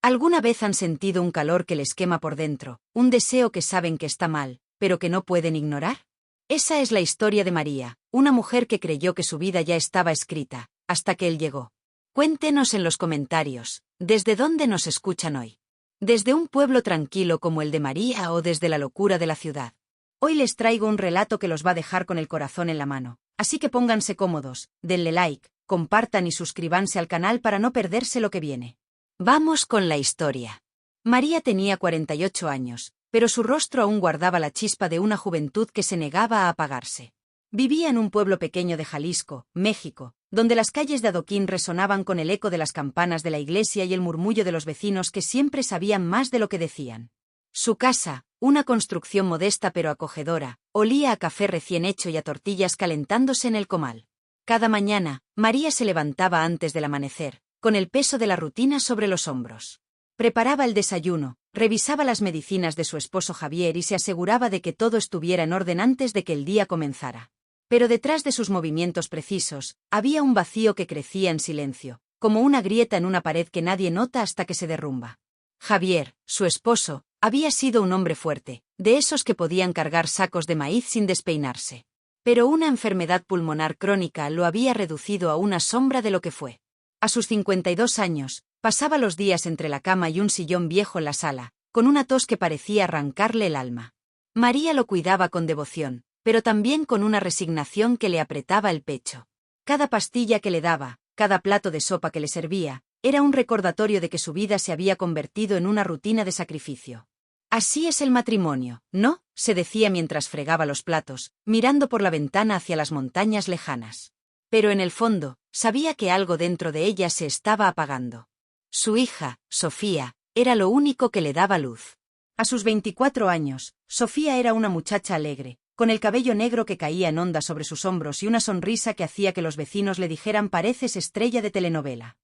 ¿Alguna vez han sentido un calor que les quema por dentro, un deseo que saben que está mal, pero que no pueden ignorar? Esa es la historia de María, una mujer que creyó que su vida ya estaba escrita, hasta que él llegó. Cuéntenos en los comentarios, ¿desde dónde nos escuchan hoy? ¿Desde un pueblo tranquilo como el de María o desde la locura de la ciudad? Hoy les traigo un relato que los va a dejar con el corazón en la mano, así que pónganse cómodos, denle like, compartan y suscríbanse al canal para no perderse lo que viene. Vamos con la historia. María tenía 48 años, pero su rostro aún guardaba la chispa de una juventud que se negaba a apagarse. Vivía en un pueblo pequeño de Jalisco, México, donde las calles de adoquín resonaban con el eco de las campanas de la iglesia y el murmullo de los vecinos que siempre sabían más de lo que decían. Su casa, una construcción modesta pero acogedora, olía a café recién hecho y a tortillas calentándose en el comal. Cada mañana, María se levantaba antes del amanecer, con el peso de la rutina sobre los hombros. Preparaba el desayuno, revisaba las medicinas de su esposo Javier y se aseguraba de que todo estuviera en orden antes de que el día comenzara. Pero detrás de sus movimientos precisos, había un vacío que crecía en silencio, como una grieta en una pared que nadie nota hasta que se derrumba. Javier, su esposo, había sido un hombre fuerte, de esos que podían cargar sacos de maíz sin despeinarse. Pero una enfermedad pulmonar crónica lo había reducido a una sombra de lo que fue. A sus 52 años, pasaba los días entre la cama y un sillón viejo en la sala, con una tos que parecía arrancarle el alma. María lo cuidaba con devoción, pero también con una resignación que le apretaba el pecho. Cada pastilla que le daba, cada plato de sopa que le servía, era un recordatorio de que su vida se había convertido en una rutina de sacrificio. Así es el matrimonio, ¿no?, se decía mientras fregaba los platos, mirando por la ventana hacia las montañas lejanas. Pero en el fondo, sabía que algo dentro de ella se estaba apagando. Su hija, Sofía, era lo único que le daba luz. A sus 24 años, Sofía era una muchacha alegre, con el cabello negro que caía en onda sobre sus hombros y una sonrisa que hacía que los vecinos le dijeran pareces estrella de telenovela.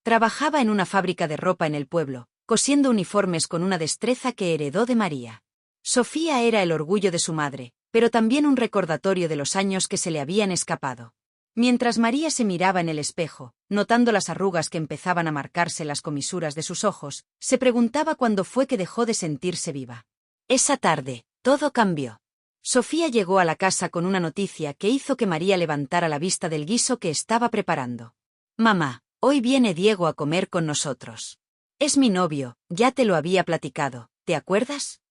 Trabajaba en una fábrica de ropa en el pueblo, cosiendo uniformes con una destreza que heredó de María. Sofía era el orgullo de su madre, pero también un recordatorio de los años que se le habían escapado. Mientras María se miraba en el espejo, notando las arrugas que empezaban a marcarse las comisuras de sus ojos, se preguntaba cuándo fue que dejó de sentirse viva. Esa tarde, todo cambió. Sofía llegó a la casa con una noticia que hizo que María levantara la vista del guiso que estaba preparando. «Mamá, hoy viene Diego a comer con nosotros. Es mi novio, ya te lo había platicado, ¿te acuerdas?»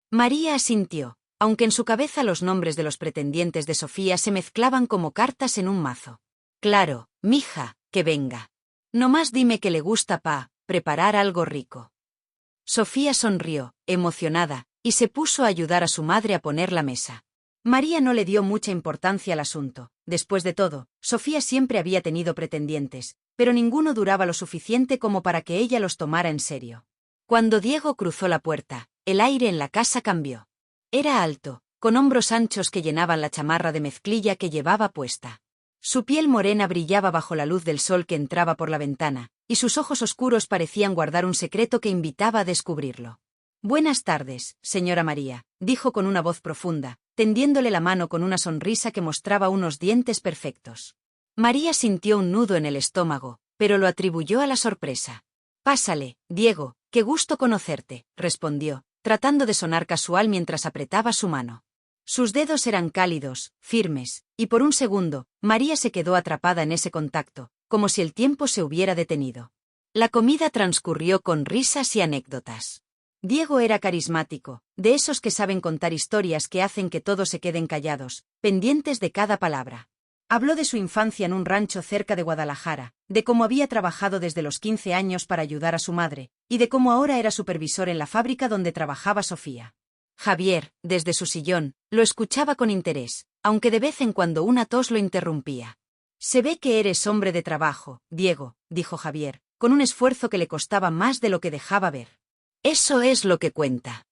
María asintió, aunque en su cabeza los nombres de los pretendientes de Sofía se mezclaban como cartas en un mazo. «Claro, mija, que venga. Nomás dime que le gusta preparar algo rico». Sofía sonrió, emocionada, y se puso a ayudar a su madre a poner la mesa. María no le dio mucha importancia al asunto. Después de todo, Sofía siempre había tenido pretendientes, pero ninguno duraba lo suficiente como para que ella los tomara en serio. Cuando Diego cruzó la puerta, el aire en la casa cambió. Era alto, con hombros anchos que llenaban la chamarra de mezclilla que llevaba puesta. Su piel morena brillaba bajo la luz del sol que entraba por la ventana, y sus ojos oscuros parecían guardar un secreto que invitaba a descubrirlo. «Buenas tardes, señora María», dijo con una voz profunda, tendiéndole la mano con una sonrisa que mostraba unos dientes perfectos. María sintió un nudo en el estómago, pero lo atribuyó a la sorpresa. «Pásale, Diego, qué gusto conocerte», respondió, tratando de sonar casual mientras apretaba su mano. Sus dedos eran cálidos, firmes, y por un segundo, María se quedó atrapada en ese contacto, como si el tiempo se hubiera detenido. La comida transcurrió con risas y anécdotas. Diego era carismático, de esos que saben contar historias que hacen que todos se queden callados, pendientes de cada palabra. Habló de su infancia en un rancho cerca de Guadalajara, de cómo había trabajado desde los 15 años para ayudar a su madre, y de cómo ahora era supervisor en la fábrica donde trabajaba Sofía. Javier, desde su sillón, lo escuchaba con interés, aunque de vez en cuando una tos lo interrumpía. «Se ve que eres hombre de trabajo, Diego», dijo Javier, con un esfuerzo que le costaba más de lo que dejaba ver. «Eso es lo que cuenta».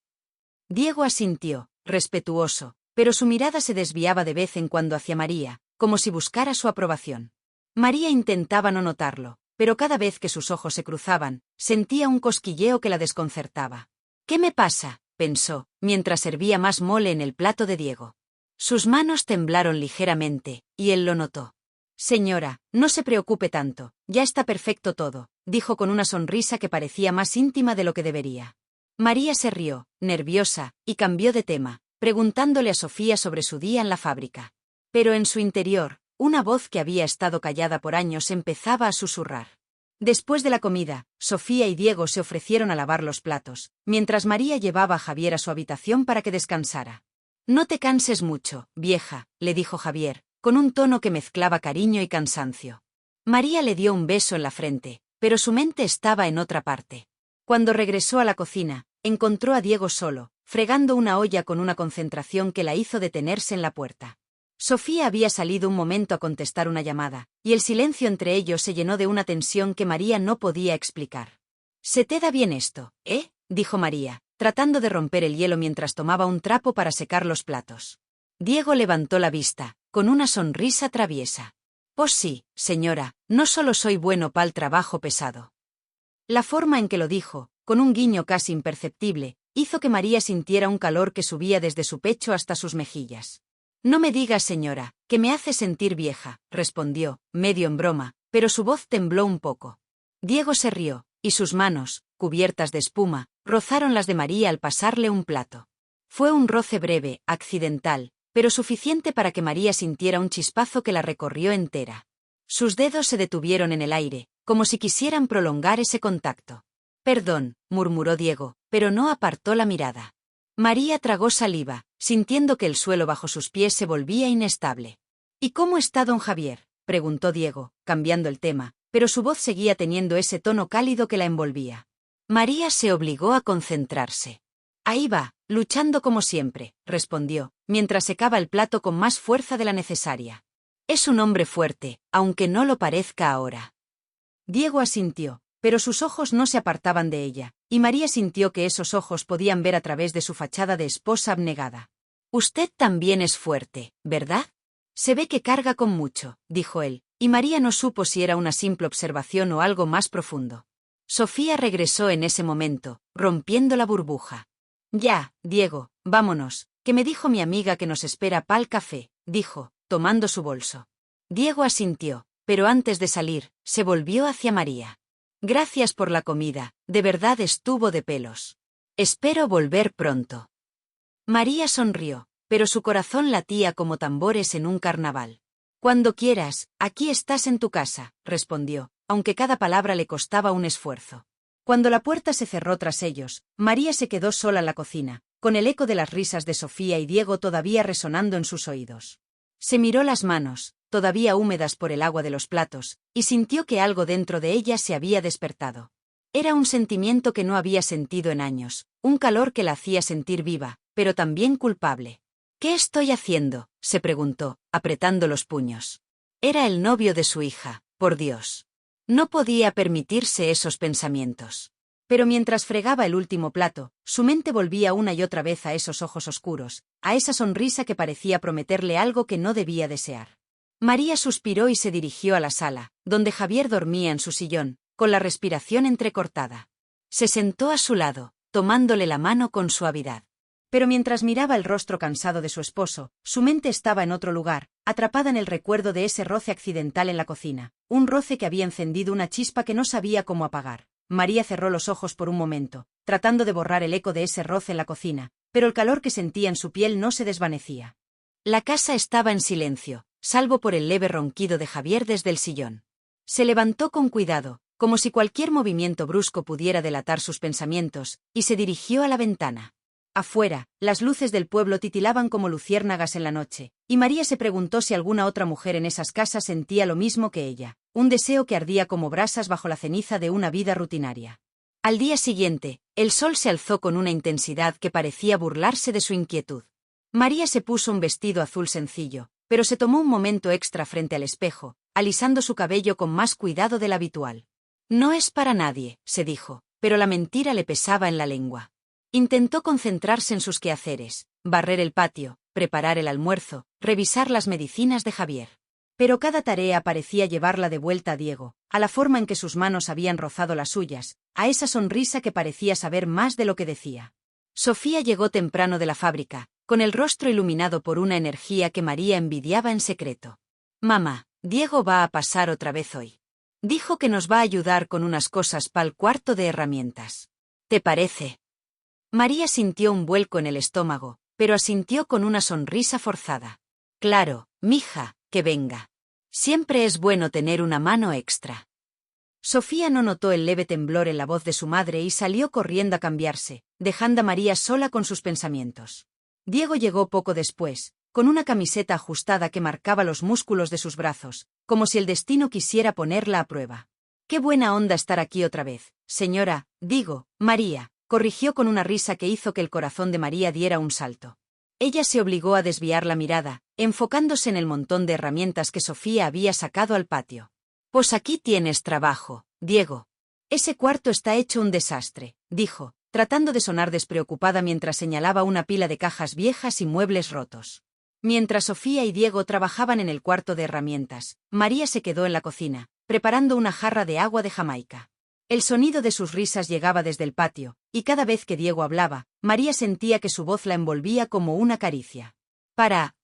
Diego asintió, respetuoso, pero su mirada se desviaba de vez en cuando hacia María, como si buscara su aprobación. María intentaba no notarlo, pero cada vez que sus ojos se cruzaban, sentía un cosquilleo que la desconcertaba. «¿Qué me pasa?», pensó, mientras servía más mole en el plato de Diego. Sus manos temblaron ligeramente, y él lo notó. «Señora, no se preocupe tanto, ya está perfecto todo», dijo con una sonrisa que parecía más íntima de lo que debería. María se rió, nerviosa, y cambió de tema, preguntándole a Sofía sobre su día en la fábrica. Pero en su interior, una voz que había estado callada por años empezaba a susurrar. Después de la comida, Sofía y Diego se ofrecieron a lavar los platos, mientras María llevaba a Javier a su habitación para que descansara. «No te canses mucho, vieja», le dijo Javier, con un tono que mezclaba cariño y cansancio. María le dio un beso en la frente, pero su mente estaba en otra parte. Cuando regresó a la cocina, encontró a Diego solo, fregando una olla con una concentración que la hizo detenerse en la puerta. Sofía había salido un momento a contestar una llamada, y el silencio entre ellos se llenó de una tensión que María no podía explicar. «Se te da bien esto, ¿eh?», dijo María, tratando de romper el hielo mientras tomaba un trapo para secar los platos. Diego levantó la vista, con una sonrisa traviesa. «Pues sí, señora, no solo soy bueno pa'l trabajo pesado». La forma en que lo dijo, con un guiño casi imperceptible, hizo que María sintiera un calor que subía desde su pecho hasta sus mejillas. «No me digas, señora, que me hace sentir vieja», respondió, medio en broma, pero su voz tembló un poco. Diego se rió, y sus manos, cubiertas de espuma, rozaron las de María al pasarle un plato. Fue un roce breve, accidental, pero suficiente para que María sintiera un chispazo que la recorrió entera. Sus dedos se detuvieron en el aire, como si quisieran prolongar ese contacto. «Perdón», murmuró Diego, pero no apartó la mirada. María tragó saliva, sintiendo que el suelo bajo sus pies se volvía inestable. «¿Y cómo está don Javier?», preguntó Diego, cambiando el tema, pero su voz seguía teniendo ese tono cálido que la envolvía. María se obligó a concentrarse. «Ahí va, luchando como siempre», respondió, mientras secaba el plato con más fuerza de la necesaria. «Es un hombre fuerte, aunque no lo parezca ahora». Diego asintió, pero sus ojos no se apartaban de ella, y María sintió que esos ojos podían ver a través de su fachada de esposa abnegada. «Usted también es fuerte, ¿verdad? Se ve que carga con mucho», dijo él, y María no supo si era una simple observación o algo más profundo. Sofía regresó en ese momento, rompiendo la burbuja. «Ya, Diego, vámonos, que me dijo mi amiga que nos espera pa'l café», dijo, tomando su bolso. Diego asintió, pero antes de salir, se volvió hacia María. «Gracias por la comida, de verdad estuvo de pelos. Espero volver pronto». María sonrió, pero su corazón latía como tambores en un carnaval. «Cuando quieras, aquí estás en tu casa», respondió, aunque cada palabra le costaba un esfuerzo. Cuando la puerta se cerró tras ellos, María se quedó sola en la cocina, con el eco de las risas de Sofía y Diego todavía resonando en sus oídos. Se miró las manos, todavía húmedas por el agua de los platos, y sintió que algo dentro de ella se había despertado. Era un sentimiento que no había sentido en años, un calor que la hacía sentir viva, pero también culpable. «¿Qué estoy haciendo?», se preguntó, apretando los puños. Era el novio de su hija, por Dios. No podía permitirse esos pensamientos. Pero mientras fregaba el último plato, su mente volvía una y otra vez a esos ojos oscuros, a esa sonrisa que parecía prometerle algo que no debía desear. María suspiró y se dirigió a la sala, donde Javier dormía en su sillón, con la respiración entrecortada. Se sentó a su lado, tomándole la mano con suavidad. Pero mientras miraba el rostro cansado de su esposo, su mente estaba en otro lugar, atrapada en el recuerdo de ese roce accidental en la cocina, un roce que había encendido una chispa que no sabía cómo apagar. María cerró los ojos por un momento, tratando de borrar el eco de ese roce en la cocina, pero el calor que sentía en su piel no se desvanecía. La casa estaba en silencio, salvo por el leve ronquido de Javier desde el sillón. Se levantó con cuidado, como si cualquier movimiento brusco pudiera delatar sus pensamientos, y se dirigió a la ventana. Afuera, las luces del pueblo titilaban como luciérnagas en la noche, y María se preguntó si alguna otra mujer en esas casas sentía lo mismo que ella, un deseo que ardía como brasas bajo la ceniza de una vida rutinaria. Al día siguiente, el sol se alzó con una intensidad que parecía burlarse de su inquietud. María se puso un vestido azul sencillo, pero se tomó un momento extra frente al espejo, alisando su cabello con más cuidado del habitual. «No es para nadie», se dijo, pero la mentira le pesaba en la lengua. Intentó concentrarse en sus quehaceres, barrer el patio, preparar el almuerzo, revisar las medicinas de Javier. Pero cada tarea parecía llevarla de vuelta a Diego, a la forma en que sus manos habían rozado las suyas, a esa sonrisa que parecía saber más de lo que decía. Sofía llegó temprano de la fábrica, con el rostro iluminado por una energía que María envidiaba en secreto. «Mamá, Diego va a pasar otra vez hoy». Dijo que nos va a ayudar con unas cosas pa'l cuarto de herramientas. ¿Te parece? María sintió un vuelco en el estómago, pero asintió con una sonrisa forzada. Claro, mija, que venga. Siempre es bueno tener una mano extra. Sofía no notó el leve temblor en la voz de su madre y salió corriendo a cambiarse, dejando a María sola con sus pensamientos. Diego llegó poco después, con una camiseta ajustada que marcaba los músculos de sus brazos, como si el destino quisiera ponerla a prueba. Qué buena onda estar aquí otra vez, señora, digo, María, corrigió con una risa que hizo que el corazón de María diera un salto. Ella se obligó a desviar la mirada, enfocándose en el montón de herramientas que Sofía había sacado al patio. Pues aquí tienes trabajo, Diego. Ese cuarto está hecho un desastre, dijo, tratando de sonar despreocupada mientras señalaba una pila de cajas viejas y muebles rotos. Mientras Sofía y Diego trabajaban en el cuarto de herramientas, María se quedó en la cocina, preparando una jarra de agua de Jamaica. El sonido de sus risas llegaba desde el patio, y cada vez que Diego hablaba, María sentía que su voz la envolvía como una caricia.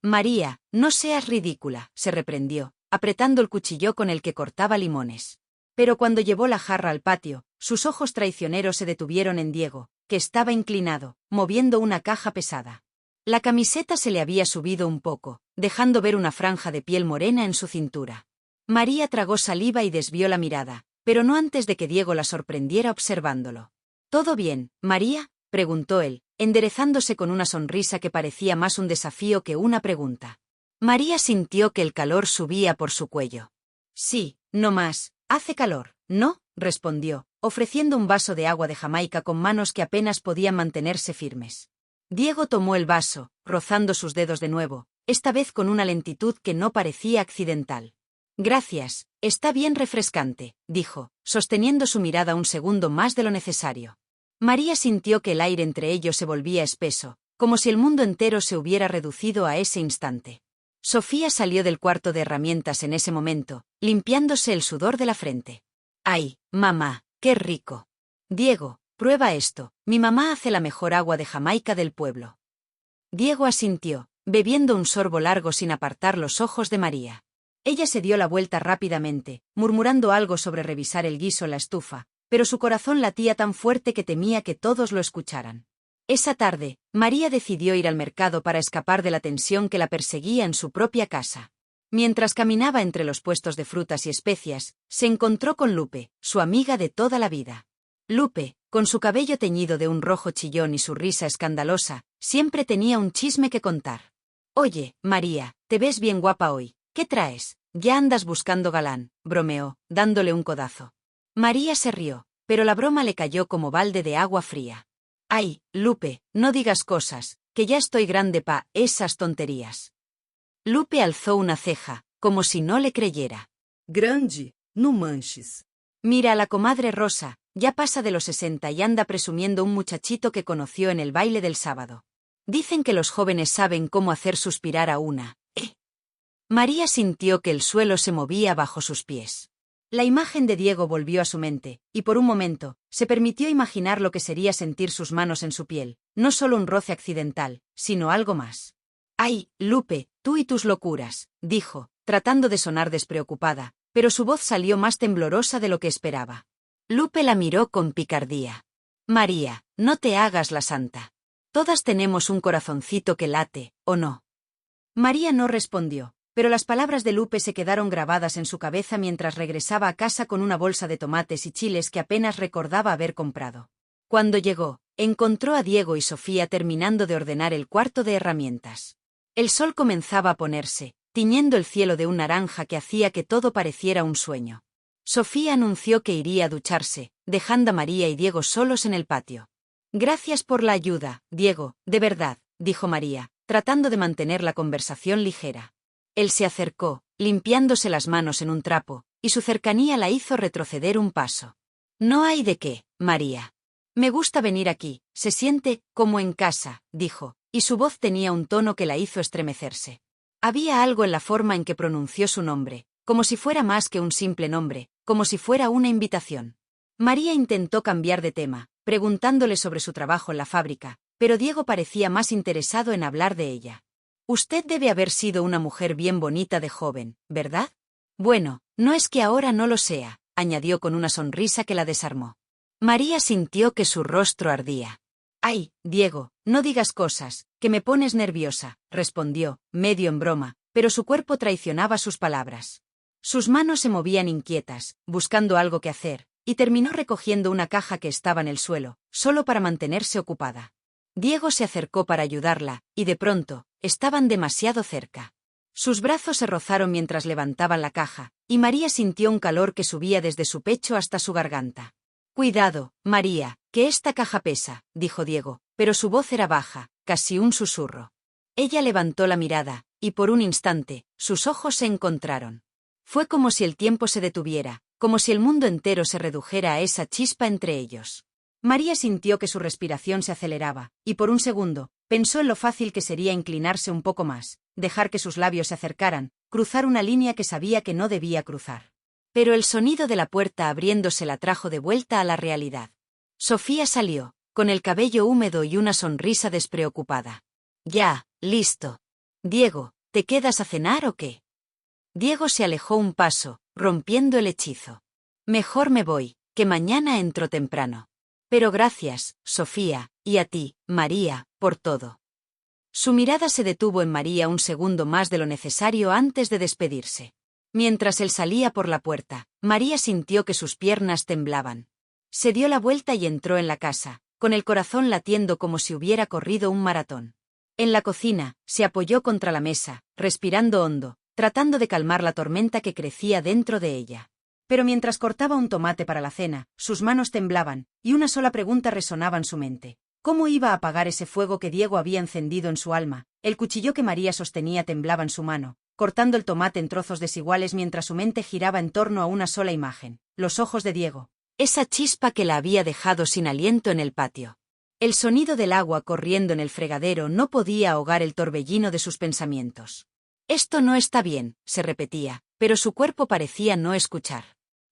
María, no seas ridícula, se reprendió, apretando el cuchillo con el que cortaba limones. Pero cuando llevó la jarra al patio, sus ojos traicioneros se detuvieron en Diego, que estaba inclinado, moviendo una caja pesada. La camiseta se le había subido un poco, dejando ver una franja de piel morena en su cintura. María tragó saliva y desvió la mirada, pero no antes de que Diego la sorprendiera observándolo. ¿Todo bien, María?, preguntó él, enderezándose con una sonrisa que parecía más un desafío que una pregunta. María sintió que el calor subía por su cuello. Sí, no más, hace calor, ¿no?, respondió, ofreciendo un vaso de agua de Jamaica con manos que apenas podían mantenerse firmes. Diego tomó el vaso, rozando sus dedos de nuevo, esta vez con una lentitud que no parecía accidental. Gracias, está bien refrescante, dijo, sosteniendo su mirada un segundo más de lo necesario. María sintió que el aire entre ellos se volvía espeso, como si el mundo entero se hubiera reducido a ese instante. Sofía salió del cuarto de herramientas en ese momento, limpiándose el sudor de la frente. ¡Ay, mamá, qué rico! Diego, prueba esto, mi mamá hace la mejor agua de Jamaica del pueblo. Diego asintió, bebiendo un sorbo largo sin apartar los ojos de María. Ella se dio la vuelta rápidamente, murmurando algo sobre revisar el guiso en la estufa, pero su corazón latía tan fuerte que temía que todos lo escucharan. Esa tarde, María decidió ir al mercado para escapar de la tensión que la perseguía en su propia casa. Mientras caminaba entre los puestos de frutas y especias, se encontró con Lupe, su amiga de toda la vida. Lupe, con su cabello teñido de un rojo chillón y su risa escandalosa, siempre tenía un chisme que contar. Oye, María, te ves bien guapa hoy, ¿qué traes? Ya andas buscando galán, bromeó, dándole un codazo. María se rió, pero la broma le cayó como balde de agua fría. Ay, Lupe, no digas cosas, que ya estoy grande pa' esas tonterías. Lupe alzó una ceja, como si no le creyera. Grande, no manches. Mira a la comadre Rosa, ya pasa de los 60 y anda presumiendo un muchachito que conoció en el baile del sábado. Dicen que los jóvenes saben cómo hacer suspirar a una, ¿eh? María sintió que el suelo se movía bajo sus pies. La imagen de Diego volvió a su mente, y por un momento, se permitió imaginar lo que sería sentir sus manos en su piel, no solo un roce accidental, sino algo más. «Ay, Lupe, tú y tus locuras», dijo, tratando de sonar despreocupada, pero su voz salió más temblorosa de lo que esperaba. Lupe la miró con picardía. «María, no te hagas la santa. Todas tenemos un corazoncito que late, ¿o no?» María no respondió, pero las palabras de Lupe se quedaron grabadas en su cabeza mientras regresaba a casa con una bolsa de tomates y chiles que apenas recordaba haber comprado. Cuando llegó, encontró a Diego y Sofía terminando de ordenar el cuarto de herramientas. El sol comenzaba a ponerse, tiñendo el cielo de un naranja que hacía que todo pareciera un sueño. Sofía anunció que iría a ducharse, dejando a María y Diego solos en el patio. «Gracias por la ayuda, Diego, de verdad», dijo María, tratando de mantener la conversación ligera. Él se acercó, limpiándose las manos en un trapo, y su cercanía la hizo retroceder un paso. «No hay de qué, María. Me gusta venir aquí, se siente como en casa», dijo, y su voz tenía un tono que la hizo estremecerse. Había algo en la forma en que pronunció su nombre, como si fuera más que un simple nombre, como si fuera una invitación. María intentó cambiar de tema, preguntándole sobre su trabajo en la fábrica, pero Diego parecía más interesado en hablar de ella. «Usted debe haber sido una mujer bien bonita de joven, ¿verdad?» «Bueno, no es que ahora no lo sea», añadió con una sonrisa que la desarmó. María sintió que su rostro ardía. «Ay, Diego, no digas cosas, que me pones nerviosa», respondió, medio en broma, pero su cuerpo traicionaba sus palabras. Sus manos se movían inquietas, buscando algo que hacer, y terminó recogiendo una caja que estaba en el suelo, solo para mantenerse ocupada. Diego se acercó para ayudarla, y de pronto, estaban demasiado cerca. Sus brazos se rozaron mientras levantaban la caja, y María sintió un calor que subía desde su pecho hasta su garganta. «Cuidado, María, que esta caja pesa», dijo Diego, pero su voz era baja, casi un susurro. Ella levantó la mirada, y por un instante, sus ojos se encontraron. Fue como si el tiempo se detuviera, como si el mundo entero se redujera a esa chispa entre ellos. María sintió que su respiración se aceleraba, y por un segundo, pensó en lo fácil que sería inclinarse un poco más, dejar que sus labios se acercaran, cruzar una línea que sabía que no debía cruzar. Pero el sonido de la puerta abriéndose la trajo de vuelta a la realidad. Sofía salió, con el cabello húmedo y una sonrisa despreocupada. «Ya, listo. Diego, ¿te quedas a cenar o qué?» Diego se alejó un paso, rompiendo el hechizo. «Mejor me voy, que mañana entro temprano. Pero gracias, Sofía, y a ti, María, por todo». Su mirada se detuvo en María un segundo más de lo necesario antes de despedirse. Mientras él salía por la puerta, María sintió que sus piernas temblaban. Se dio la vuelta y entró en la casa, con el corazón latiendo como si hubiera corrido un maratón. En la cocina, se apoyó contra la mesa, respirando hondo, tratando de calmar la tormenta que crecía dentro de ella. Pero mientras cortaba un tomate para la cena, sus manos temblaban, y una sola pregunta resonaba en su mente. ¿Cómo iba a apagar ese fuego que Diego había encendido en su alma? El cuchillo que María sostenía temblaba en su mano, cortando el tomate en trozos desiguales mientras su mente giraba en torno a una sola imagen, los ojos de Diego. Esa chispa que la había dejado sin aliento en el patio. El sonido del agua corriendo en el fregadero no podía ahogar el torbellino de sus pensamientos. «Esto no está bien», se repetía, pero su cuerpo parecía no escuchar.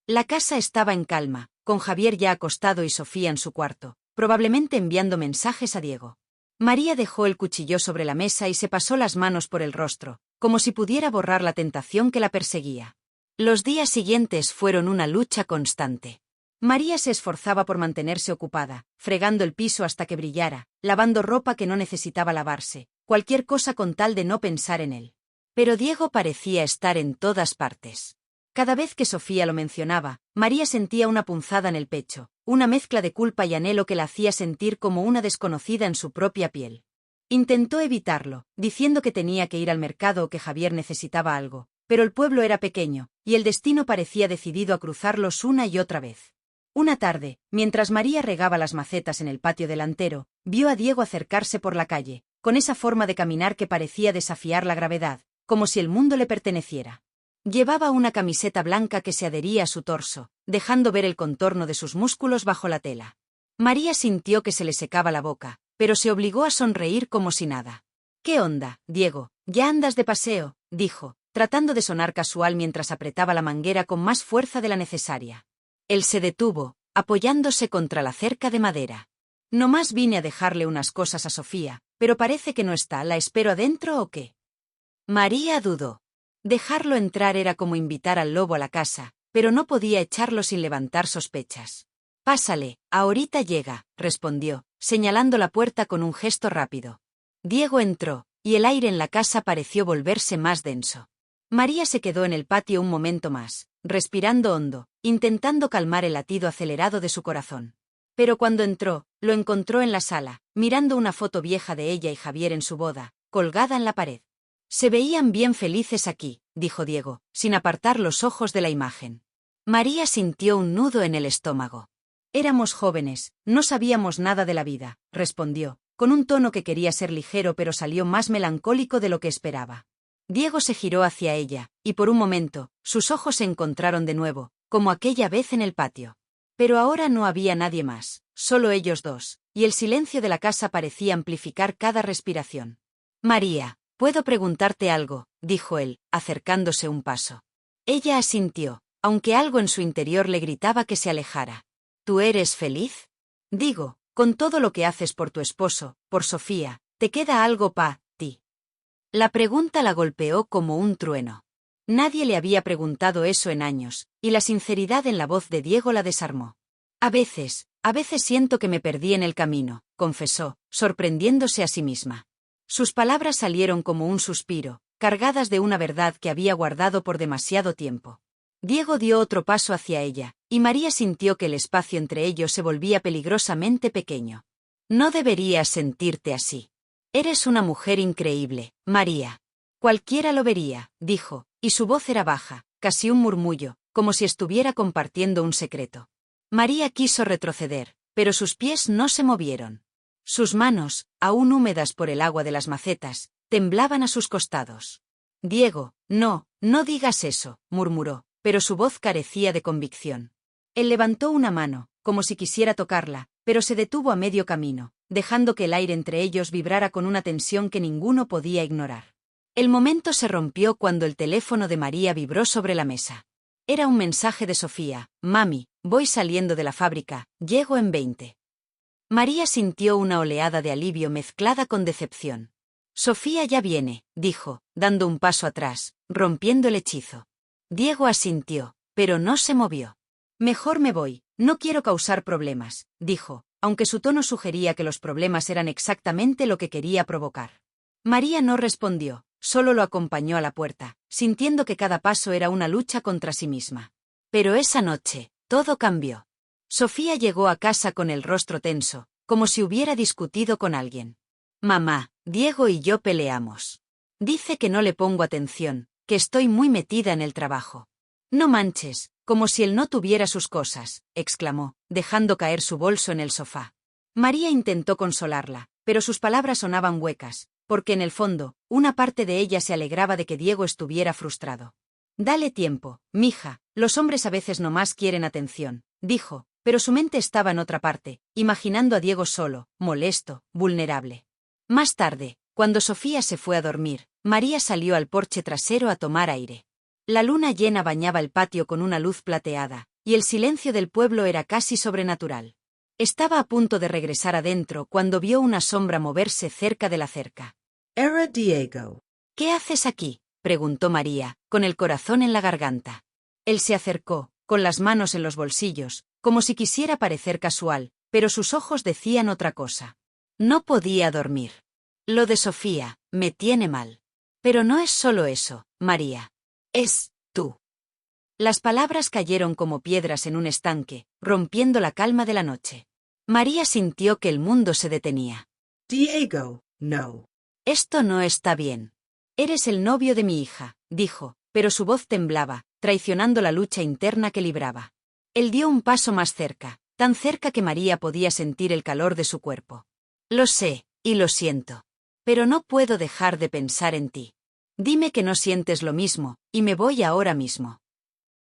La casa estaba en calma, con Javier ya acostado y Sofía en su cuarto, probablemente enviando mensajes a Diego. María dejó el cuchillo sobre la mesa y se pasó las manos por el rostro, como si pudiera borrar la tentación que la perseguía. Los días siguientes fueron una lucha constante. María se esforzaba por mantenerse ocupada, fregando el piso hasta que brillara, lavando ropa que no necesitaba lavarse, cualquier cosa con tal de no pensar en él. Pero Diego parecía estar en todas partes. Cada vez que Sofía lo mencionaba, María sentía una punzada en el pecho, una mezcla de culpa y anhelo que la hacía sentir como una desconocida en su propia piel. Intentó evitarlo, diciendo que tenía que ir al mercado o que Javier necesitaba algo, pero el pueblo era pequeño, y el destino parecía decidido a cruzarlos una y otra vez. Una tarde, mientras María regaba las macetas en el patio delantero, vio a Diego acercarse por la calle, con esa forma de caminar que parecía desafiar la gravedad, como si el mundo le perteneciera. Llevaba una camiseta blanca que se adhería a su torso, dejando ver el contorno de sus músculos bajo la tela. María sintió que se le secaba la boca, pero se obligó a sonreír como si nada. «¿Qué onda, Diego? ¿Ya andas de paseo?», dijo, tratando de sonar casual mientras apretaba la manguera con más fuerza de la necesaria. Él se detuvo, apoyándose contra la cerca de madera. «Nomás vine a dejarle unas cosas a Sofía, pero parece que no está, ¿la espero adentro o qué?». María dudó. Dejarlo entrar era como invitar al lobo a la casa, pero no podía echarlo sin levantar sospechas. «Pásale, ahorita llega», respondió, señalando la puerta con un gesto rápido. Diego entró, y el aire en la casa pareció volverse más denso. María se quedó en el patio un momento más, respirando hondo, intentando calmar el latido acelerado de su corazón. Pero cuando entró, lo encontró en la sala, mirando una foto vieja de ella y Javier en su boda, colgada en la pared. «Se veían bien felices aquí», dijo Diego, sin apartar los ojos de la imagen. María sintió un nudo en el estómago. «Éramos jóvenes, no sabíamos nada de la vida», respondió, con un tono que quería ser ligero pero salió más melancólico de lo que esperaba. Diego se giró hacia ella, y por un momento, sus ojos se encontraron de nuevo, como aquella vez en el patio. Pero ahora no había nadie más, solo ellos dos, y el silencio de la casa parecía amplificar cada respiración. «María, ¿puedo preguntarte algo?», dijo él, acercándose un paso. Ella asintió, aunque algo en su interior le gritaba que se alejara. «¿Tú eres feliz? Digo, con todo lo que haces por tu esposo, por Sofía, ¿te queda algo ti?» La pregunta la golpeó como un trueno. Nadie le había preguntado eso en años, y la sinceridad en la voz de Diego la desarmó. A veces siento que me perdí en el camino, confesó, sorprendiéndose a sí misma. Sus palabras salieron como un suspiro, cargadas de una verdad que había guardado por demasiado tiempo. Diego dio otro paso hacia ella, y María sintió que el espacio entre ellos se volvía peligrosamente pequeño. No deberías sentirte así. Eres una mujer increíble, María. Cualquiera lo vería, dijo, y su voz era baja, casi un murmullo, como si estuviera compartiendo un secreto. María quiso retroceder, pero sus pies no se movieron. Sus manos, aún húmedas por el agua de las macetas, temblaban a sus costados. Diego, no digas eso, murmuró, pero su voz carecía de convicción. Él levantó una mano, como si quisiera tocarla, pero se detuvo a medio camino, dejando que el aire entre ellos vibrara con una tensión que ninguno podía ignorar. El momento se rompió cuando el teléfono de María vibró sobre la mesa. Era un mensaje de Sofía: «Mami, voy saliendo de la fábrica, llego en 20». María sintió una oleada de alivio mezclada con decepción. «Sofía ya viene», dijo, dando un paso atrás, rompiendo el hechizo. Diego asintió, pero no se movió. «Mejor me voy, no quiero causar problemas», dijo, aunque su tono sugería que los problemas eran exactamente lo que quería provocar. María no respondió, solo lo acompañó a la puerta, sintiendo que cada paso era una lucha contra sí misma. Pero esa noche, todo cambió. Sofía llegó a casa con el rostro tenso, como si hubiera discutido con alguien. «Mamá, Diego y yo peleamos. Dice que no le pongo atención, que estoy muy metida en el trabajo». «No manches, como si él no tuviera sus cosas», exclamó, dejando caer su bolso en el sofá. María intentó consolarla, pero sus palabras sonaban huecas, porque en el fondo, una parte de ella se alegraba de que Diego estuviera frustrado. «Dale tiempo, mija, los hombres a veces nomás quieren atención», dijo, pero su mente estaba en otra parte, imaginando a Diego solo, molesto, vulnerable. Más tarde, cuando Sofía se fue a dormir, María salió al porche trasero a tomar aire. La luna llena bañaba el patio con una luz plateada, y el silencio del pueblo era casi sobrenatural. Estaba a punto de regresar adentro cuando vio una sombra moverse cerca de la cerca. Era Diego. «¿Qué haces aquí?», preguntó María, con el corazón en la garganta. Él se acercó, con las manos en los bolsillos, como si quisiera parecer casual, pero sus ojos decían otra cosa. No podía dormir. «Lo de Sofía, me tiene mal. Pero no es solo eso, María. Es tú». Las palabras cayeron como piedras en un estanque, rompiendo la calma de la noche. María sintió que el mundo se detenía. Diego, no. «Esto no está bien. Eres el novio de mi hija», dijo, pero su voz temblaba, traicionando la lucha interna que libraba. Él dio un paso más cerca, tan cerca que María podía sentir el calor de su cuerpo. «Lo sé, y lo siento. Pero no puedo dejar de pensar en ti. Dime que no sientes lo mismo, y me voy ahora mismo».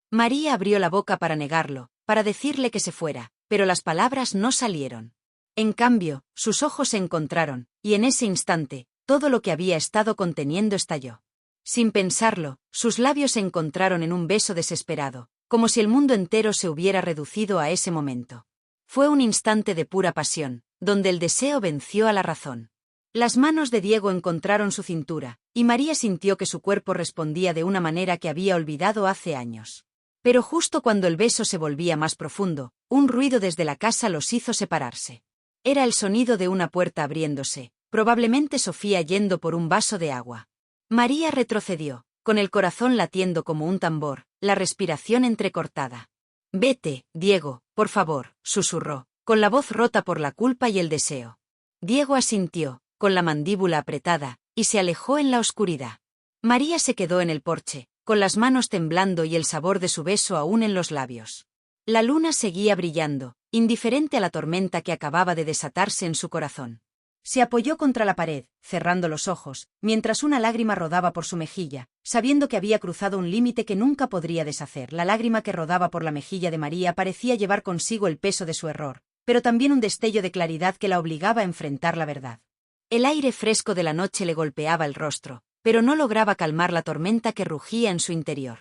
María abrió la boca para negarlo, para decirle que se fuera, pero las palabras no salieron. En cambio, sus ojos se encontraron, y en ese instante, todo lo que había estado conteniendo estalló. Sin pensarlo, sus labios se encontraron en un beso desesperado, como si el mundo entero se hubiera reducido a ese momento. Fue un instante de pura pasión, donde el deseo venció a la razón. Las manos de Diego encontraron su cintura, y María sintió que su cuerpo respondía de una manera que había olvidado hace años. Pero justo cuando el beso se volvía más profundo, un ruido desde la casa los hizo separarse. Era el sonido de una puerta abriéndose, probablemente Sofía yendo por un vaso de agua. María retrocedió, con el corazón latiendo como un tambor, la respiración entrecortada. «Vete, Diego, por favor», susurró, con la voz rota por la culpa y el deseo. Diego asintió, con la mandíbula apretada, y se alejó en la oscuridad. María se quedó en el porche, con las manos temblando y el sabor de su beso aún en los labios. La luna seguía brillando, indiferente a la tormenta que acababa de desatarse en su corazón. Se apoyó contra la pared, cerrando los ojos, mientras una lágrima rodaba por su mejilla, sabiendo que había cruzado un límite que nunca podría deshacer. La lágrima que rodaba por la mejilla de María parecía llevar consigo el peso de su error, pero también un destello de claridad que la obligaba a enfrentar la verdad. El aire fresco de la noche le golpeaba el rostro, pero no lograba calmar la tormenta que rugía en su interior.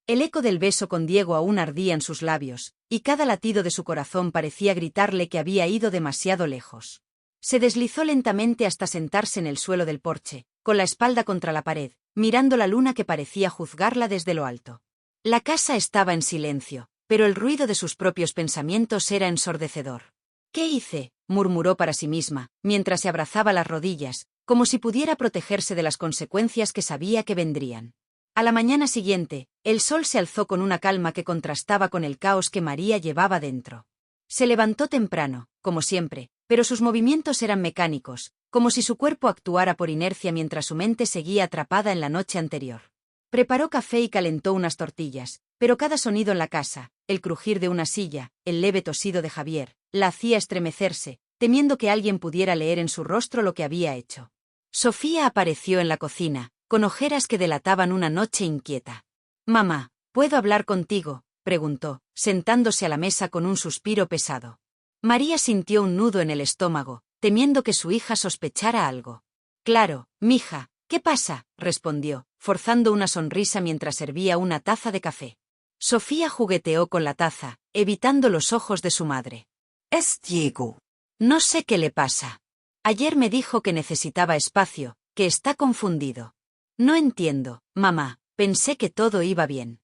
El eco del beso con Diego aún ardía en sus labios, y cada latido de su corazón parecía gritarle que había ido demasiado lejos. Se deslizó lentamente hasta sentarse en el suelo del porche, con la espalda contra la pared, mirando la luna que parecía juzgarla desde lo alto. La casa estaba en silencio, pero el ruido de sus propios pensamientos era ensordecedor. «¿Qué hice?», murmuró para sí misma, mientras se abrazaba las rodillas, como si pudiera protegerse de las consecuencias que sabía que vendrían. A la mañana siguiente, el sol se alzó con una calma que contrastaba con el caos que María llevaba dentro. Se levantó temprano, como siempre, pero sus movimientos eran mecánicos, como si su cuerpo actuara por inercia mientras su mente seguía atrapada en la noche anterior. Preparó café y calentó unas tortillas, pero cada sonido en la casa, el crujir de una silla, el leve tosido de Javier, la hacía estremecerse, temiendo que alguien pudiera leer en su rostro lo que había hecho. Sofía apareció en la cocina, con ojeras que delataban una noche inquieta. «Mamá, ¿puedo hablar contigo?», preguntó, sentándose a la mesa con un suspiro pesado. María sintió un nudo en el estómago, temiendo que su hija sospechara algo. «Claro, mija, ¿qué pasa?», respondió, forzando una sonrisa mientras servía una taza de café. Sofía jugueteó con la taza, evitando los ojos de su madre. Es Diego. «No sé qué le pasa. Ayer me dijo que necesitaba espacio, que está confundido». «No entiendo, mamá, pensé que todo iba bien».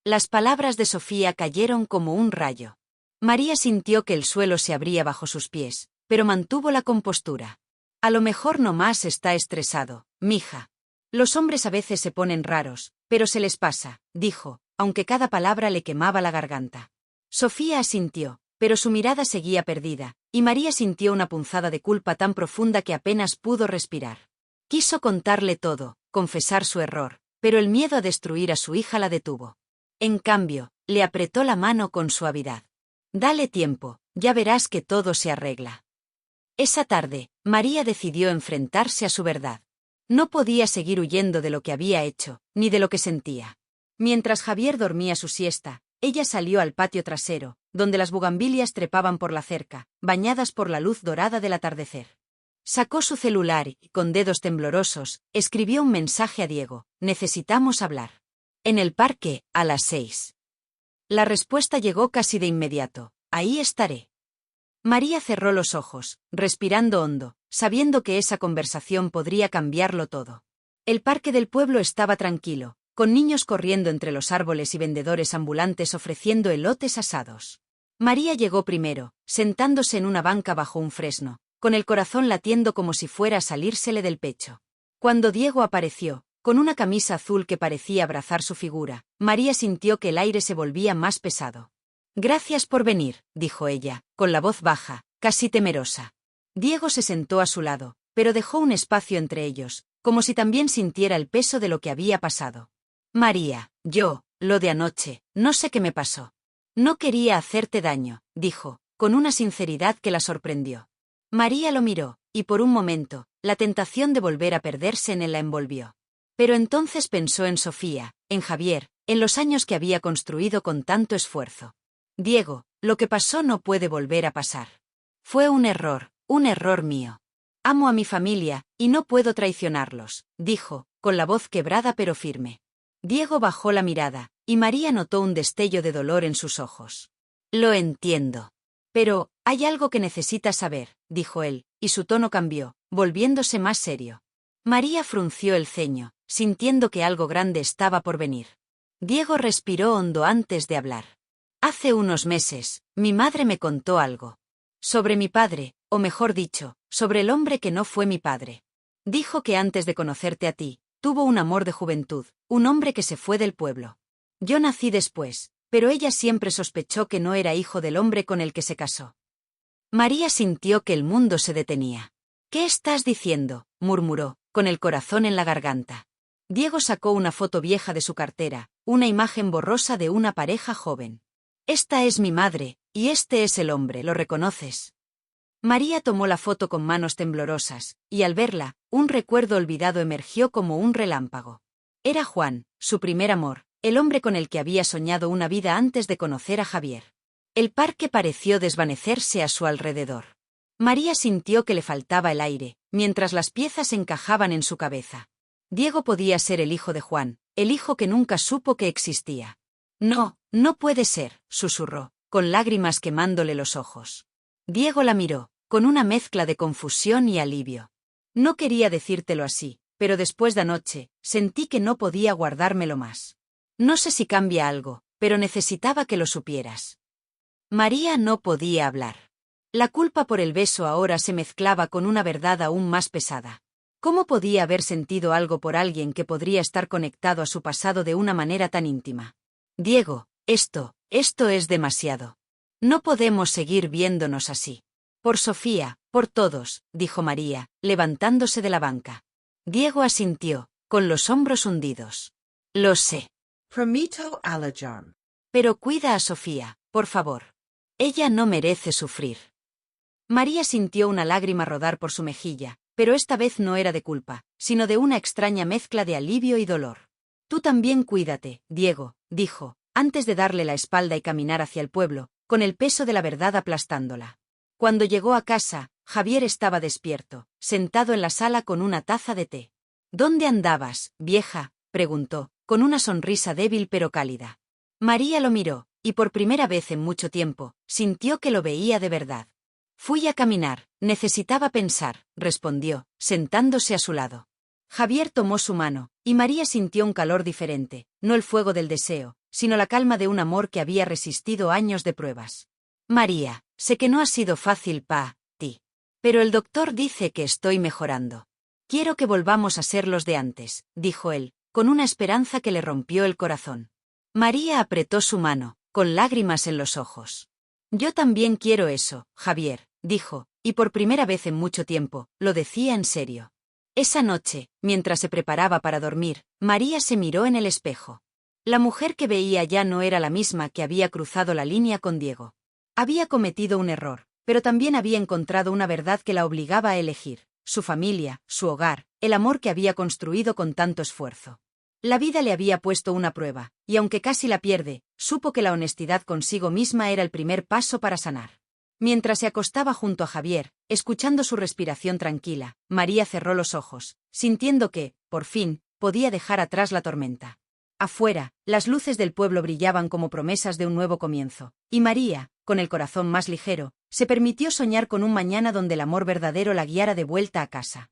Las palabras de Sofía cayeron como un rayo. María sintió que el suelo se abría bajo sus pies, pero mantuvo la compostura. «A lo mejor nomás está estresado, mija. Los hombres a veces se ponen raros, pero se les pasa», dijo, aunque cada palabra le quemaba la garganta. Sofía asintió, pero su mirada seguía perdida, y María sintió una punzada de culpa tan profunda que apenas pudo respirar. Quiso contarle todo, confesar su error, pero el miedo a destruir a su hija la detuvo. En cambio, le apretó la mano con suavidad. «Dale tiempo, ya verás que todo se arregla». Esa tarde, María decidió enfrentarse a su verdad. No podía seguir huyendo de lo que había hecho, ni de lo que sentía. Mientras Javier dormía su siesta, ella salió al patio trasero, donde las bugambilias trepaban por la cerca, bañadas por la luz dorada del atardecer. Sacó su celular y, con dedos temblorosos, escribió un mensaje a Diego: «Necesitamos hablar. En el parque, a las 6». La respuesta llegó casi de inmediato: «Ahí estaré». María cerró los ojos, respirando hondo, sabiendo que esa conversación podría cambiarlo todo. El parque del pueblo estaba tranquilo, con niños corriendo entre los árboles y vendedores ambulantes ofreciendo elotes asados. María llegó primero, sentándose en una banca bajo un fresno, con el corazón latiendo como si fuera a salírsele del pecho. Cuando Diego apareció, con una camisa azul que parecía abrazar su figura, María sintió que el aire se volvía más pesado. «Gracias por venir», dijo ella, con la voz baja, casi temerosa. Diego se sentó a su lado, pero dejó un espacio entre ellos, como si también sintiera el peso de lo que había pasado. «María, lo de anoche, no sé qué me pasó. No quería hacerte daño», dijo, con una sinceridad que la sorprendió. María lo miró, y por un momento, la tentación de volver a perderse en él la envolvió. Pero entonces pensó en Sofía, en Javier, en los años que había construido con tanto esfuerzo. «Diego, lo que pasó no puede volver a pasar. Fue un error mío. Amo a mi familia, y no puedo traicionarlos», dijo, con la voz quebrada pero firme. Diego bajó la mirada, y María notó un destello de dolor en sus ojos. «Lo entiendo. Pero, hay algo que necesitas saber», dijo él, y su tono cambió, volviéndose más serio. María frunció el ceño, sintiendo que algo grande estaba por venir. Diego respiró hondo antes de hablar. «Hace unos meses, mi madre me contó algo. Sobre mi padre, o mejor dicho, sobre el hombre que no fue mi padre. Dijo que antes de conocerte a ti, tuvo un amor de juventud, un hombre que se fue del pueblo. Yo nací después, pero ella siempre sospechó que no era hijo del hombre con el que se casó». María sintió que el mundo se detenía. «¿Qué estás diciendo?», murmuró, con el corazón en la garganta. Diego sacó una foto vieja de su cartera, una imagen borrosa de una pareja joven. «Esta es mi madre, y este es el hombre, ¿lo reconoces?». María tomó la foto con manos temblorosas, y al verla, un recuerdo olvidado emergió como un relámpago. Era Juan, su primer amor, el hombre con el que había soñado una vida antes de conocer a Javier. El parque pareció desvanecerse a su alrededor. María sintió que le faltaba el aire, mientras las piezas encajaban en su cabeza. Diego podía ser el hijo de Juan, el hijo que nunca supo que existía. «No, no puede ser», susurró, con lágrimas quemándole los ojos. Diego la miró, con una mezcla de confusión y alivio. «No quería decírtelo así, pero después de anoche, sentí que no podía guardármelo más. No sé si cambia algo, pero necesitaba que lo supieras. María no podía hablar. La culpa por el beso ahora se mezclaba con una verdad aún más pesada. ¿Cómo podía haber sentido algo por alguien que podría estar conectado a su pasado de una manera tan íntima? Diego, esto es demasiado. No podemos seguir viéndonos así. Por Sofía, por todos, dijo María, levantándose de la banca. Diego asintió, con los hombros hundidos. Lo sé. Prometo alla John. Pero cuida a Sofía, por favor. Ella no merece sufrir. María sintió una lágrima rodar por su mejilla, pero esta vez no era de culpa, sino de una extraña mezcla de alivio y dolor. Tú también cuídate, Diego, dijo, antes de darle la espalda y caminar hacia el pueblo, con el peso de la verdad aplastándola. Cuando llegó a casa, Javier estaba despierto, sentado en la sala con una taza de té. ¿Dónde andabas, vieja?, preguntó, con una sonrisa débil pero cálida. María lo miró, y por primera vez en mucho tiempo, sintió que lo veía de verdad. Fui a caminar, necesitaba pensar, respondió, sentándose a su lado. Javier tomó su mano, y María sintió un calor diferente, no el fuego del deseo, sino la calma de un amor que había resistido años de pruebas. María, sé que no ha sido fácil para ti. Pero el doctor dice que estoy mejorando. Quiero que volvamos a ser los de antes, dijo él, con una esperanza que le rompió el corazón. María apretó su mano, con lágrimas en los ojos. Yo también quiero eso, Javier, dijo, y por primera vez en mucho tiempo, lo decía en serio. Esa noche, mientras se preparaba para dormir, María se miró en el espejo. La mujer que veía ya no era la misma que había cruzado la línea con Diego. Había cometido un error, pero también había encontrado una verdad que la obligaba a elegir, su familia, su hogar, el amor que había construido con tanto esfuerzo. La vida le había puesto una prueba, y aunque casi la pierde, supo que la honestidad consigo misma era el primer paso para sanar. Mientras se acostaba junto a Javier, escuchando su respiración tranquila, María cerró los ojos, sintiendo que, por fin, podía dejar atrás la tormenta. Afuera, las luces del pueblo brillaban como promesas de un nuevo comienzo, y María, con el corazón más ligero, se permitió soñar con un mañana donde el amor verdadero la guiara de vuelta a casa.